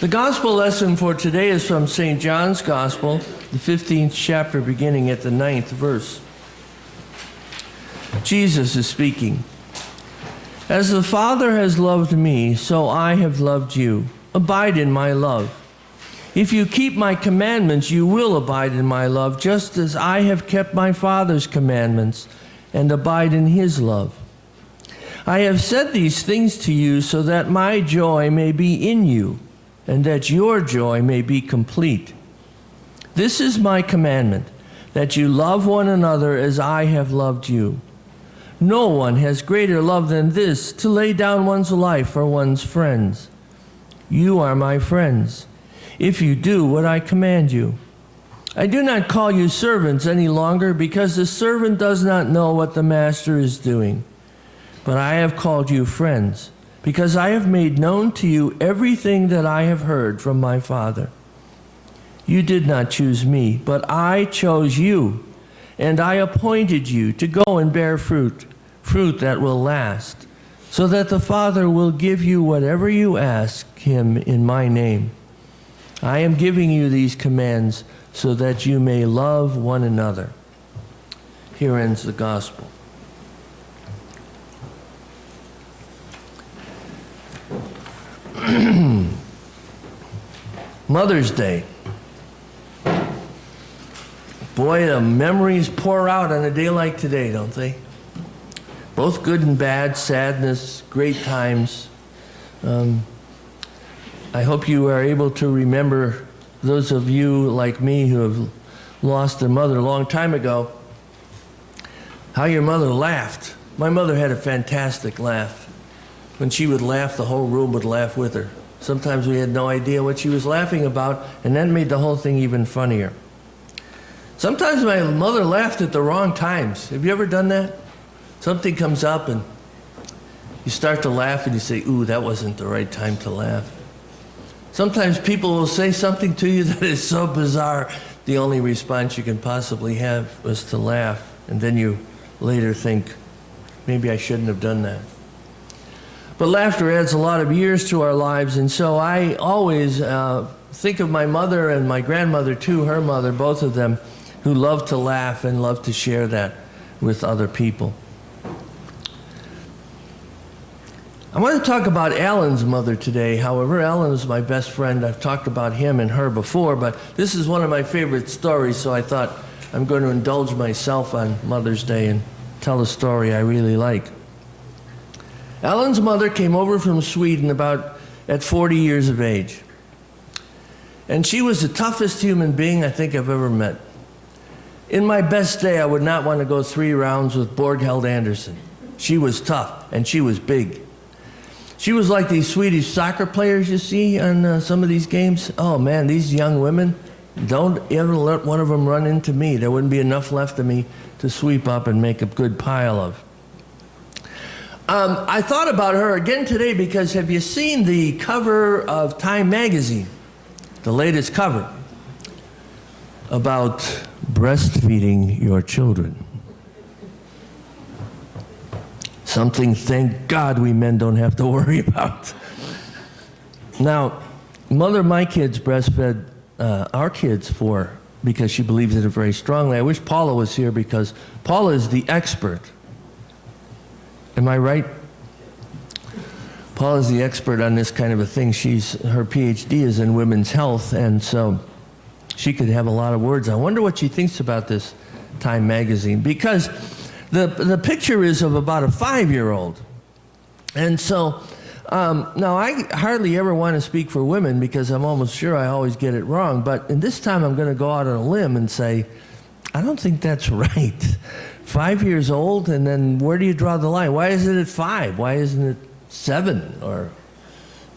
The gospel lesson for today is from St. John's Gospel, the 15th chapter, beginning at the 9th verse. Jesus is speaking. As the Father has loved me, so I have loved you. Abide in my love. If you keep my commandments, you will abide in my love, just as I have kept my Father's commandments and abide in his love. I have said these things to you so that my joy may be in you, and that your joy may be complete. This is my commandment, that you love one another as I have loved you. No one has greater love than this, to lay down one's life for one's friends. You are my friends, if you do what I command you. I do not call you servants any longer, because the servant does not know what the master is doing. But I have called you friends, because I have made known to you everything that I have heard from my Father. You did not choose me, but I chose you, and I appointed you to go and bear fruit, fruit that will last, so that the Father will give you whatever you ask him in my name. I am giving you these commands so that you may love one another. Here ends the gospel. Mother's Day. Boy, the memories pour out on a day like today, don't they? Both good and bad, sadness, great times. I hope you are able to remember, those of you like me who have lost their mother a long time ago, how your mother laughed. My mother had a fantastic laugh. When she would laugh, the whole room would laugh with her. Sometimes we had no idea what she was laughing about, and that made the whole thing even funnier. Sometimes my mother laughed at the wrong times. Have you ever done that? Something comes up and you start to laugh and you say, ooh, that wasn't the right time to laugh. Sometimes people will say something to you that is so bizarre, the only response you can possibly have was to laugh, and then you later think, maybe I shouldn't have done that. But laughter adds a lot of years to our lives, and so I always think of my mother and my grandmother too, her mother, both of them, who loved to laugh and loved to share that with other people. I want to talk about Alan's mother today. However, Alan is my best friend. I've talked about him and her before, but this is one of my favorite stories, so I thought I'm going to indulge myself on Mother's Day and tell a story I really like. Alan's mother came over from Sweden at 40 years of age. And she was the toughest human being I think I've ever met. In my best day, I would not want to go 3 rounds with Borghild Anderson. She was tough, and she was big. She was like these Swedish soccer players you see on some of these games. Oh man, these young women, don't ever let one of them run into me. There wouldn't be enough left of me to sweep up and make a good pile of. I thought about her again today because have you seen the cover of Time magazine? The latest cover about breastfeeding your children. Something, thank God, we men don't have to worry about. Now, mother of my kids breastfed our kids because she believes in it very strongly. I wish Paula was here because Paula is the expert. Am I right? Paula is the expert on this kind of a thing. Her PhD is in women's health, and so she could have a lot of words. I wonder what she thinks about this Time magazine, because the picture is of about a 5-year-old. And so, now I hardly ever want to speak for women because I'm almost sure I always get it wrong, but in this time I'm going to go out on a limb and say, I don't think that's right. 5 years old, and then where do you draw the line? Why is it at 5? Why isn't it 7? Or,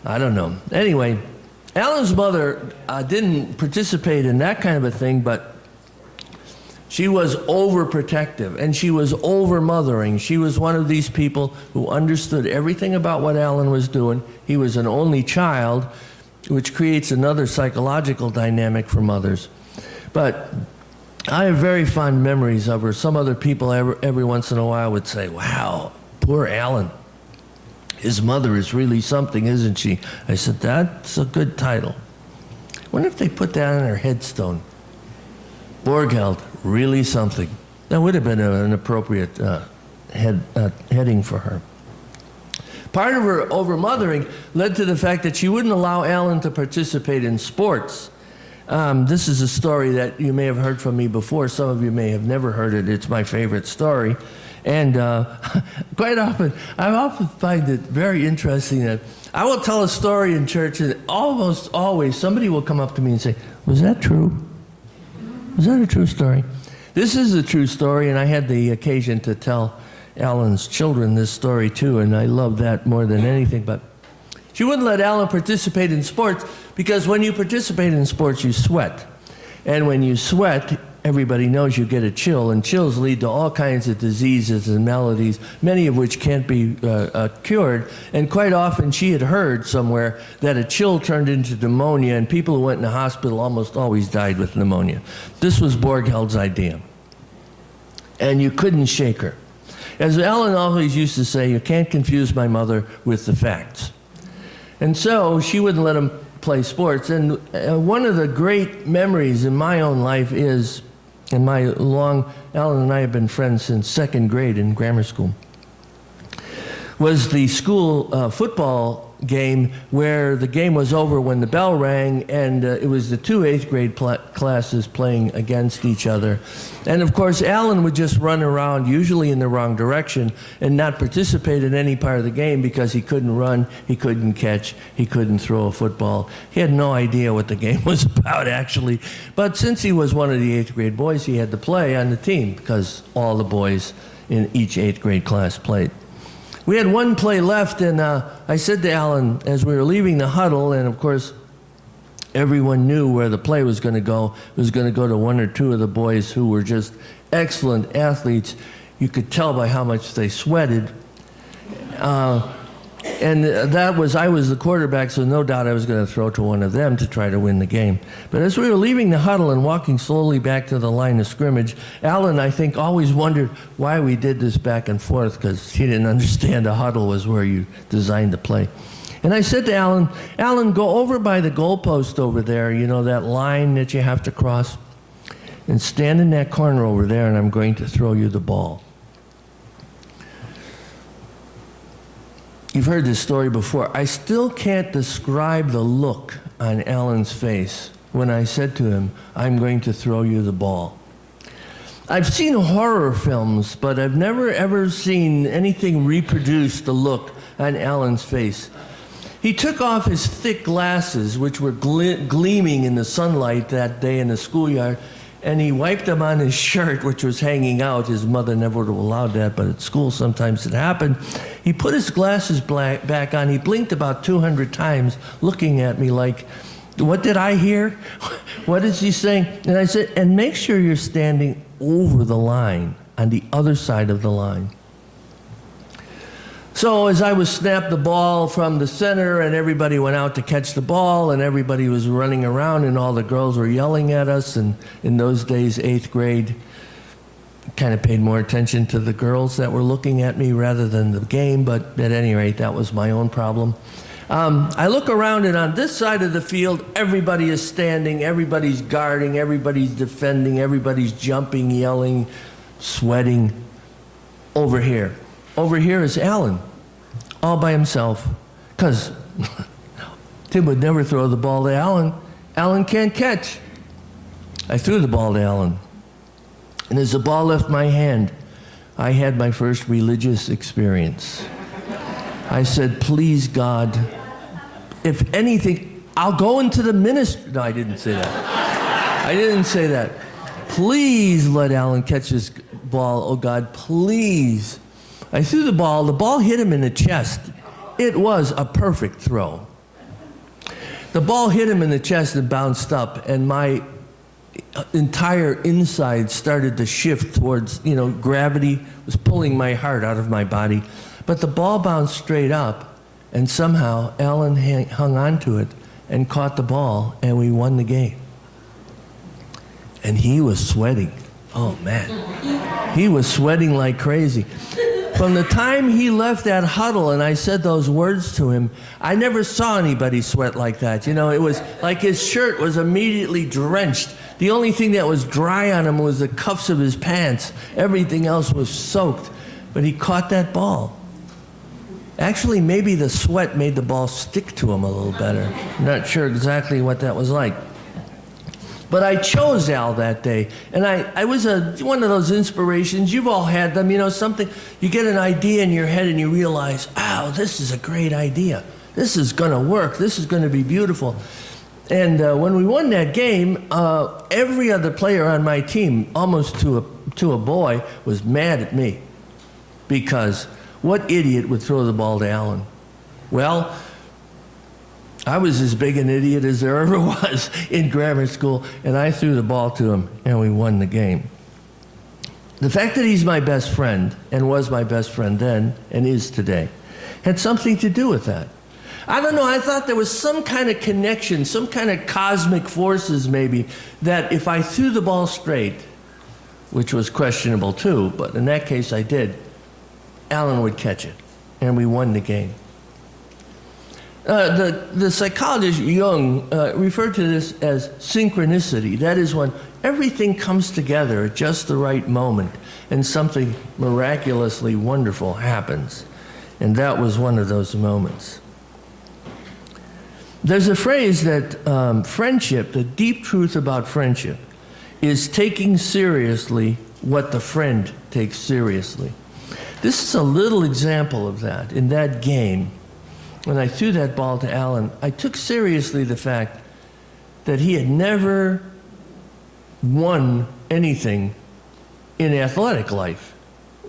I don't know. Anyway, Alan's mother didn't participate in that kind of a thing, but she was overprotective, and she was over-mothering. She was one of these people who understood everything about what Alan was doing. He was an only child, which creates another psychological dynamic for mothers. But I have very fond memories of her. Some other people every once in a while would say, wow, poor Alan. His mother is really something, isn't she? I said, that's a good title. I wonder if they put that on her headstone. Borghild, really something. That would have been an appropriate heading for her. Part of her overmothering led to the fact that she wouldn't allow Alan to participate in sports. This is a story that you may have heard from me before. Some of you may have never heard it. It's my favorite story. And quite often, I often find it very interesting that I will tell a story in church, and almost always somebody will come up to me and say, was that true? Was that a true story? This is a true story, and I had the occasion to tell Alan's children this story too, and I love that more than anything. But she wouldn't let Alan participate in sports because when you participate in sports, you sweat. And when you sweat, everybody knows you get a chill, and chills lead to all kinds of diseases and maladies, many of which can't be cured. And quite often she had heard somewhere that a chill turned into pneumonia, and people who went in the hospital almost always died with pneumonia. This was Borghild's idea. And you couldn't shake her. As Alan always used to say, you can't confuse my mother with the facts. And so she wouldn't let him play sports. And one of the great memories in my own life is, in my Alan and I have been friends since second grade in grammar school, was the school football game where the game was over when the bell rang, and it was the two 8th grade classes playing against each other. And of course, Alan would just run around, usually in the wrong direction, and not participate in any part of the game because he couldn't run, he couldn't catch, he couldn't throw a football. He had no idea what the game was about, actually. But since he was one of the 8th grade boys, he had to play on the team because all the boys in each 8th grade class played. We had one play left, and I said to Alan, as we were leaving the huddle, and of course, everyone knew where the play was going to go. It was going to go to one or two of the boys who were just excellent athletes. You could tell by how much they sweated. And I was the quarterback, so no doubt I was going to throw to one of them to try to win the game. But as we were leaving the huddle and walking slowly back to the line of scrimmage, Alan, I think, always wondered why we did this back and forth, because he didn't understand a huddle was where you designed the play. And I said to Alan, go over by the goalpost over there, you know, that line that you have to cross, and stand in that corner over there, and I'm going to throw you the ball. You've heard this story before. I still can't describe the look on Alan's face when I said to him, I'm going to throw you the ball. I've seen horror films, but I've never ever seen anything reproduce the look on Alan's face. He took off his thick glasses, which were gleaming in the sunlight that day in the schoolyard, and he wiped them on his shirt, which was hanging out. His mother never would have allowed that, but at school sometimes it happened. He put his glasses back on. He blinked about 200 times, looking at me like, what did I hear? What is he saying? And I said, and make sure you're standing over the line, on the other side of the line. So as I was snapped the ball from the center, and everybody went out to catch the ball, and everybody was running around, and all the girls were yelling at us, and in those days, 8th grade, kind of paid more attention to the girls that were looking at me rather than the game, but at any rate, that was my own problem. I look around, and on this side of the field, everybody is standing, everybody's guarding, everybody's defending, everybody's jumping, yelling, sweating. Over here is Alan, all by himself, because Tim would never throw the ball to Alan. Alan can't catch. I threw the ball to Alan, and as the ball left my hand, I had my first religious experience. I said, please, God, if anything, I'll go into the ministry. No, I didn't say that. I didn't say that. Please let Alan catch this ball, oh God, please. I threw the ball hit him in the chest. It was a perfect throw. The ball hit him in the chest and bounced up, and my entire inside started to shift towards, gravity was pulling my heart out of my body. But the ball bounced straight up, and somehow Alan hung on to it and caught the ball, and we won the game. And he was sweating. Oh, man. He was sweating like crazy. From the time he left that huddle and I said those words to him, I never saw anybody sweat like that. You know, it was like his shirt was immediately drenched. The only thing that was dry on him was the cuffs of his pants. Everything else was soaked. But he caught that ball. Actually, maybe the sweat made the ball stick to him a little better. I'm not sure exactly what that was like. But I chose Al that day, and I was one of those inspirations. You've all had them, you know, something, you get an idea in your head and you realize, oh, this is a great idea. This is going to work. This is going to be beautiful. And when we won that game, every other player on my team, almost to a boy, was mad at me. Because what idiot would throw the ball to Alan? Well, I was as big an idiot as there ever was in grammar school, and I threw the ball to him, and we won the game. The fact that he's my best friend, and was my best friend then, and is today, had something to do with that. I don't know, I thought there was some kind of connection, some kind of cosmic forces maybe, that if I threw the ball straight, which was questionable too, but in that case I did, Alan would catch it, and we won the game. The psychologist Jung referred to this as synchronicity. That is when everything comes together at just the right moment and something miraculously wonderful happens. And that was one of those moments. There's a phrase that friendship, the deep truth about friendship, is taking seriously what the friend takes seriously. This is a little example of that in that game. When I threw that ball to Alan, I took seriously the fact that he had never won anything in athletic life.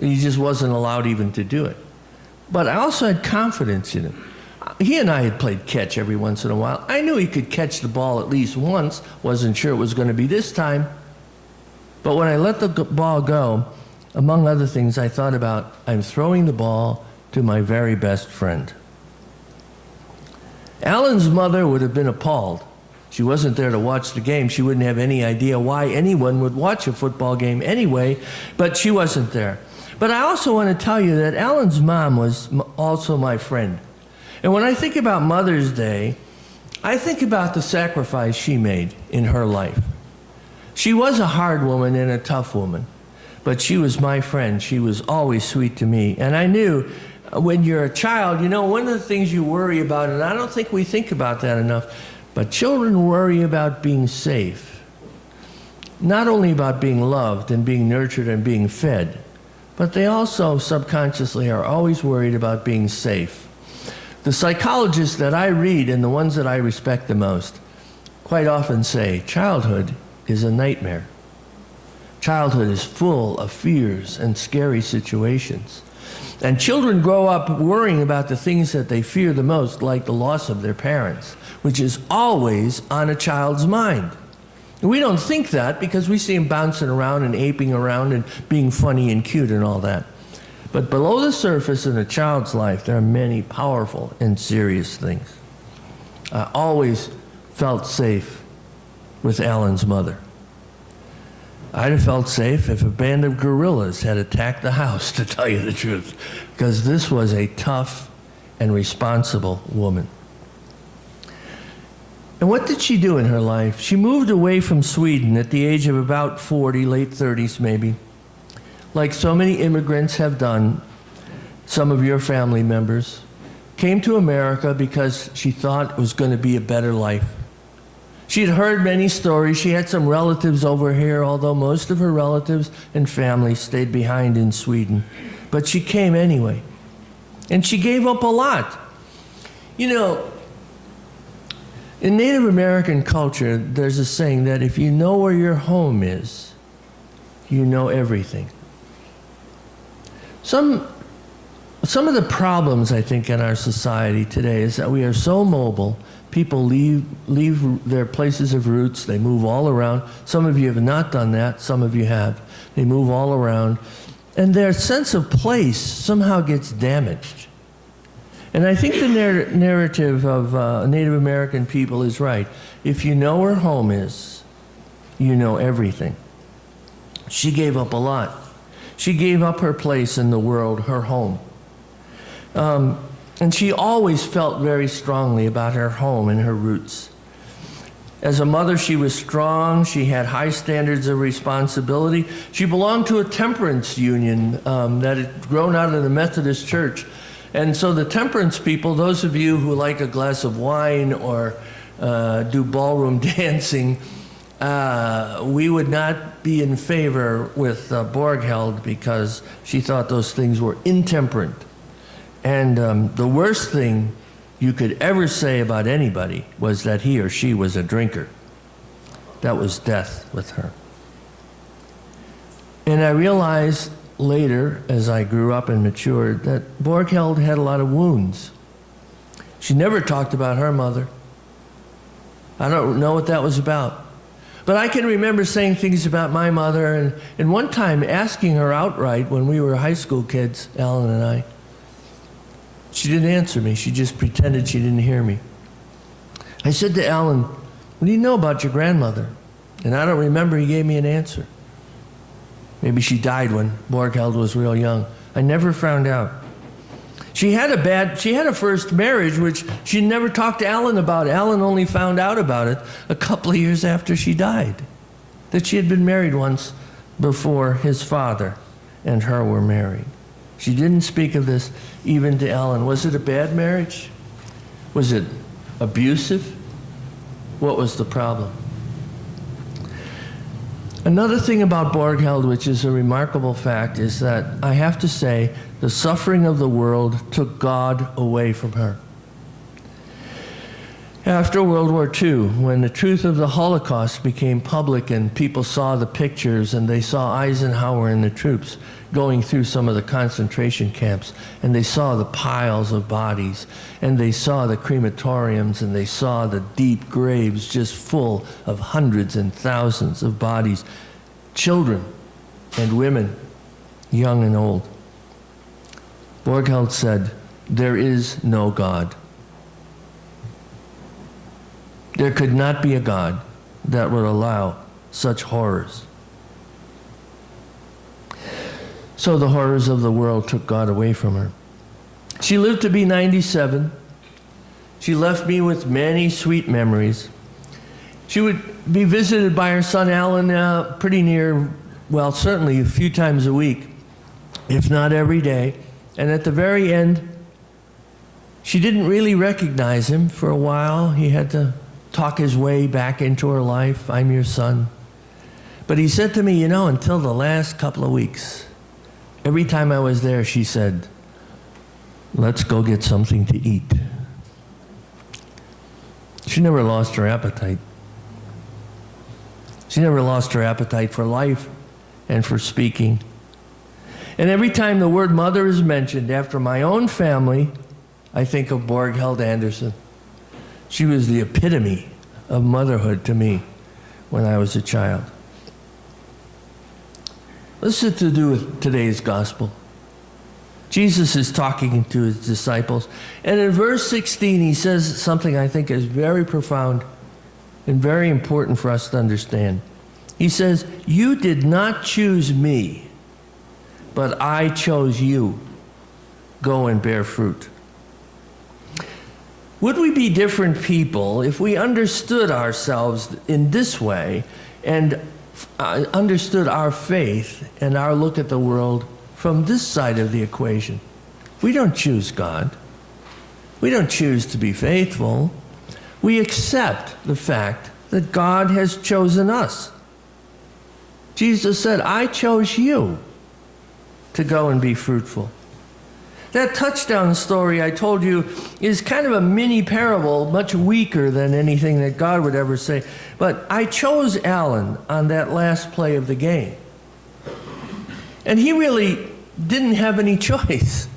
He just wasn't allowed even to do it. But I also had confidence in him. He and I had played catch every once in a while. I knew he could catch the ball at least once. Wasn't sure it was going to be this time. But when I let the ball go, among other things, I thought about, I'm throwing the ball to my very best friend. Alan's mother would have been appalled. She wasn't there to watch the game. She wouldn't have any idea why anyone would watch a football game anyway, but she wasn't there. But I also want to tell you that Alan's mom was also my friend. And when I think about Mother's Day, I think about the sacrifice she made in her life. She was a hard woman and a tough woman, but she was my friend. She was always sweet to me. And I knew when you're a child, you know, one of the things you worry about, and I don't think we think about that enough, but children worry about being safe. Not only about being loved and being nurtured and being fed, but they also subconsciously are always worried about being safe. The psychologists that I read and the ones that I respect the most quite often say childhood is a nightmare. Childhood is full of fears and scary situations. And children grow up worrying about the things that they fear the most, like the loss of their parents, which is always on a child's mind. And we don't think that because we see them bouncing around and aping around and being funny and cute and all that. But below the surface in a child's life, there are many powerful and serious things. I always felt safe with Alan's mother. I'd have felt safe if a band of guerrillas had attacked the house, to tell you the truth, because this was a tough and responsible woman. And what did she do in her life? She moved away from Sweden at the age of about 40, late 30s maybe, like so many immigrants have done, some of your family members, came to America because she thought it was going to be a better life. She'd heard many stories. She had some relatives over here, although most of her relatives and family stayed behind in Sweden. But she came anyway. And she gave up a lot. You know, in Native American culture, there's a saying that if you know where your home is, you know everything. Some of the problems, I think, in our society today is that we are so mobile. People leave their places of roots. They move all around. Some of you have not done that. Some of you have. They move all around. And their sense of place somehow gets damaged. And I think the narrative of Native American people is right. If you know where home is, you know everything. She gave up a lot. She gave up her place in the world, her home. And she always felt very strongly about her home and her roots. As a mother, she was strong. She had high standards of responsibility. She belonged to a temperance union that had grown out of the Methodist Church. And so the temperance people, those of you who like a glass of wine or do ballroom dancing, we would not be in favor with Borghild because she thought those things were intemperate. And the worst thing you could ever say about anybody was that he or she was a drinker. That was death with her. And I realized later, as I grew up and matured, that Borghild had a lot of wounds. She never talked about her mother. I don't know what that was about. But I can remember saying things about my mother, and one time asking her outright when we were high school kids, Alan and I. She didn't answer me. She just pretended she didn't hear me. I said to Alan, "What do you know about your grandmother?" And I don't remember he gave me an answer. Maybe she died when Borghild was real young. I never found out. She had a first marriage, which she never talked to Alan about. Alan only found out about it a couple of years after she died, that she had been married once before his father and her were married. She didn't speak of this even to Alan. Was it a bad marriage? Was it abusive? What was the problem? Another thing about Borghild, which is a remarkable fact, is that I have to say the suffering of the world took God away from her. After World War II, when the truth of the Holocaust became public and people saw the pictures and they saw Eisenhower and the troops going through some of the concentration camps, and they saw the piles of bodies, and they saw the crematoriums, and they saw the deep graves just full of hundreds and thousands of bodies, children and women, young and old. Borghild said, "There is no God. There could not be a God that would allow such horrors." So the horrors of the world took God away from her. She lived to be 97. She left me with many sweet memories. She would be visited by her son Alan pretty near, well, certainly a few times a week, if not every day. And at the very end, she didn't really recognize him for a while. He had to talk his way back into her life. "I'm your son." But he said to me, until the last couple of weeks, every time I was there, she said, "Let's go get something to eat." She never lost her appetite. She never lost her appetite for life and for speaking. And every time the word mother is mentioned after my own family, I think of Borghild Anderson. She was the epitome of motherhood to me when I was a child. This is to do with today's gospel. Jesus is talking to his disciples, and in verse 16 he says something I think is very profound and very important for us to understand. He says, "You did not choose me, but I chose you. Go and bear fruit." Would we be different people if we understood ourselves in this way and understood our faith and our look at the world from this side of the equation? We don't choose God. We don't choose to be faithful. We accept the fact that God has chosen us. Jesus said, "I chose you to go and be fruitful." That touchdown story I told you is kind of a mini parable, much weaker than anything that God would ever say. But I chose Alan on that last play of the game. And he really didn't have any choice.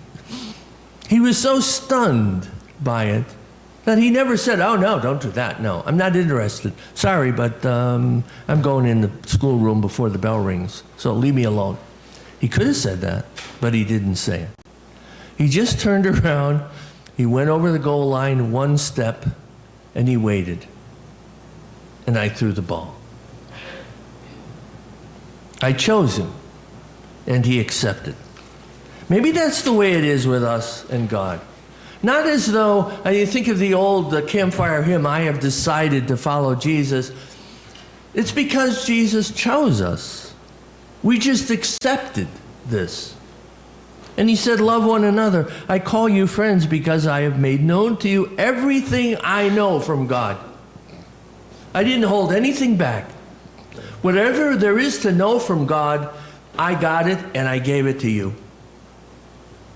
He was so stunned by it that he never said, "Oh, no, don't do that. No, I'm not interested. Sorry, but I'm going in the schoolroom before the bell rings, so leave me alone." He could have said that, but he didn't say it. He just turned around, he went over the goal line one step, and he waited. And I threw the ball. I chose him And he accepted. Maybe that's the way it is with us and God. Not as though, you think of the old campfire hymn, I have decided to follow Jesus. It's because Jesus chose us. We just accepted this. And he said, love one another. I call you friends because I have made known to you everything I know from God. I didn't hold anything back. Whatever there is to know from God, I got it and I gave it to you.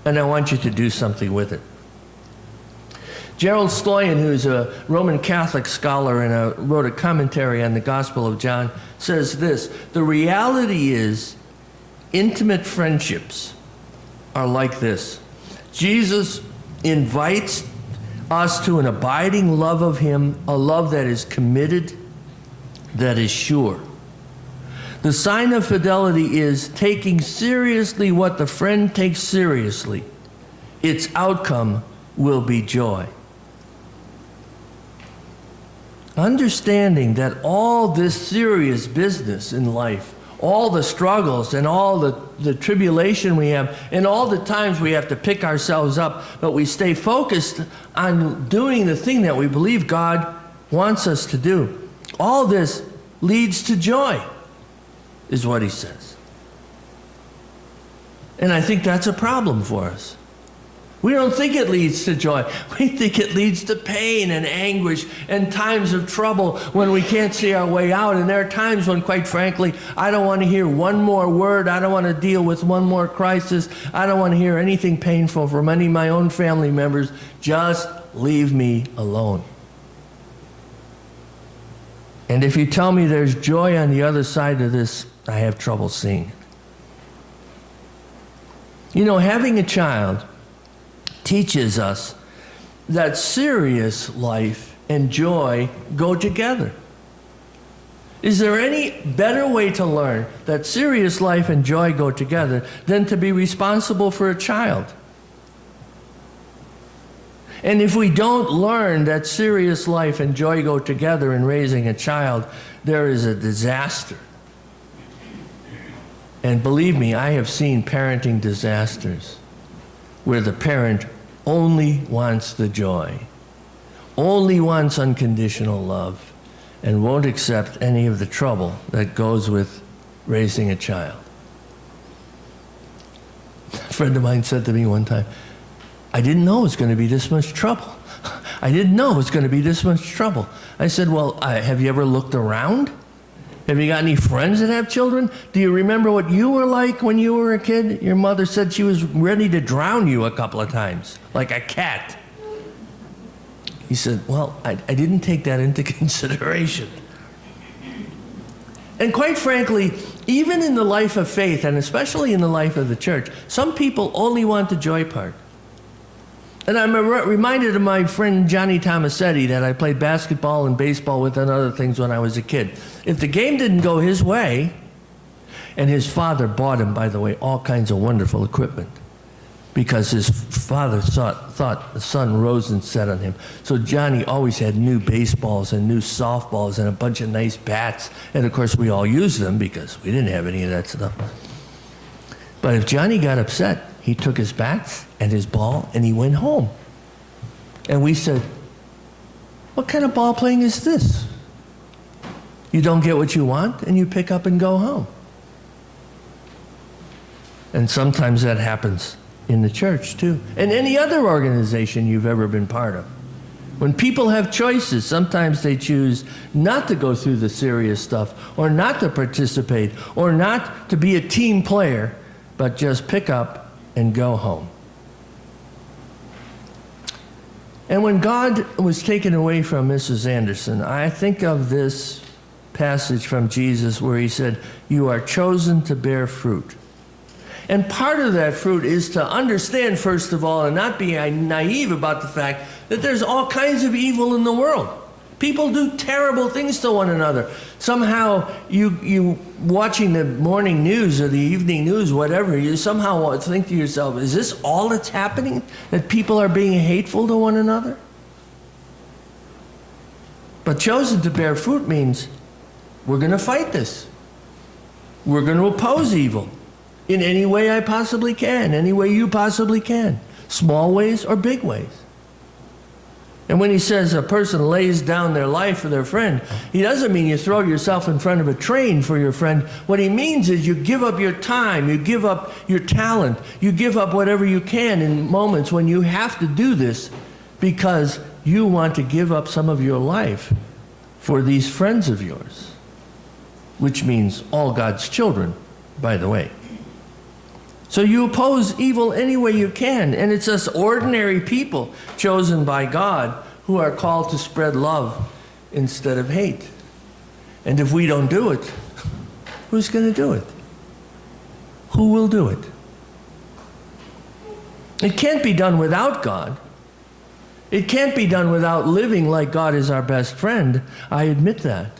And I want you to do something with it. Gerald Sloyan, who's a Roman Catholic scholar and wrote a commentary on the Gospel of John, says this: the reality is intimate friendships are like this. Jesus invites us to an abiding love of him, a love that is committed, that is sure. The sign of fidelity is taking seriously what the friend takes seriously. Its outcome will be joy. Understanding that all this serious business in life, all the struggles and all the tribulation we have, and all the times we have to pick ourselves up, but we stay focused on doing the thing that we believe God wants us to do. All this leads to joy, is what he says. And I think that's a problem for us. We don't think it leads to joy. We think it leads to pain and anguish and times of trouble when we can't see our way out. And there are times when, quite frankly, I don't want to hear one more word. I don't want to deal with one more crisis. I don't want to hear anything painful from any of my own family members. Just leave me alone. And if you tell me there's joy on the other side of this, I have trouble seeing it. You know, having a child teaches us that serious life and joy go together. Is there any better way to learn that serious life and joy go together than to be responsible for a child? And if we don't learn that serious life and joy go together in raising a child, there is a disaster. And believe me, I have seen parenting disasters where the parent only wants the joy, only wants unconditional love, and won't accept any of the trouble that goes with raising a child. A friend of mine said to me one time, I didn't know it was going to be this much trouble. I didn't know it was going to be this much trouble. I said, well, have you ever looked around? Have you got any friends that have children? Do you remember what you were like when you were a kid? Your mother said she was ready to drown you a couple of times, like a cat. He said, well, I didn't take that into consideration. And quite frankly, even in the life of faith, and especially in the life of the church, some people only want the joy part. And I'm reminded of my friend Johnny Tomasetti that I played basketball and baseball with and other things when I was a kid. If the game didn't go his way, and his father bought him, by the way, all kinds of wonderful equipment, because his father thought the sun rose and set on him. So Johnny always had new baseballs and new softballs and a bunch of nice bats. And of course, we all used them because we didn't have any of that stuff. But if Johnny got upset, he took his bats and his ball and he went home. And we said, what kind of ball playing is this? You don't get what you want and you pick up and go home. And sometimes that happens in the church too. And any other organization you've ever been part of. When people have choices, sometimes they choose not to go through the serious stuff, or not to participate, or not to be a team player, but just pick up and go home. And when God was taken away from Mrs. Anderson, I think of this passage from Jesus where he said, you are chosen to bear fruit. And part of that fruit is to understand, first of all, and not be naive about the fact that there's all kinds of evil in the world. People do terrible things to one another. Somehow, you watching the morning news or the evening news, whatever, you somehow think to yourself, is this all that's happening? That people are being hateful to one another? But chosen to bear fruit means we're going to fight this. We're going to oppose evil. in any way I possibly can, any way you possibly can, small ways or big ways. And when he says a person lays down their life for their friend, he doesn't mean you throw yourself in front of a train for your friend. What he means is you give up your time, you give up your talent, you give up whatever you can in moments when you have to do this because you want to give up some of your life for these friends of yours, which means all God's children, by the way. So you oppose evil any way you can, and it's us ordinary people chosen by God who are called to spread love instead of hate. And if we don't do it, who's going to do it? Who will do it? It can't be done without God. It can't be done without living like God is our best friend. I admit that.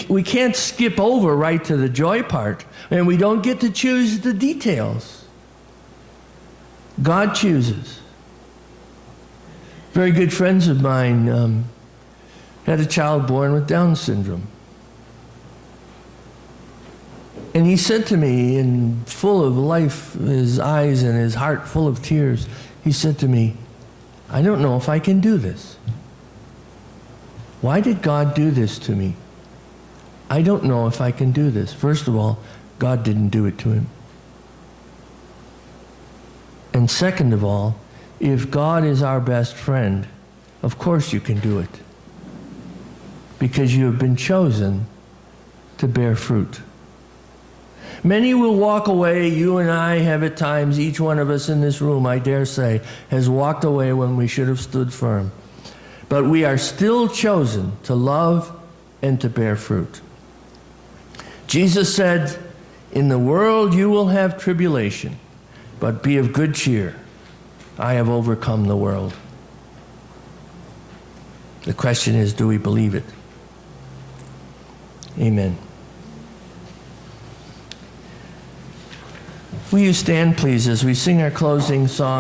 We can't skip over right to the joy part, and we don't get to choose the details. God chooses. Very good friends of mine had a child born with Down syndrome. And he said to me, in full of life, his eyes and his heart full of tears, he said to me, I don't know if I can do this. Why did God do this to me? I don't know if I can do this. First of all, God didn't do it to him. And second of all, if God is our best friend, of course you can do it. Because you have been chosen to bear fruit. Many will walk away. You and I have at times, each one of us in this room, I dare say, has walked away when we should have stood firm. But we are still chosen to love and to bear fruit. Jesus said, in the world you will have tribulation, but be of good cheer. I have overcome the world. The question is, do we believe it? Amen. Will you stand, please, as we sing our closing song?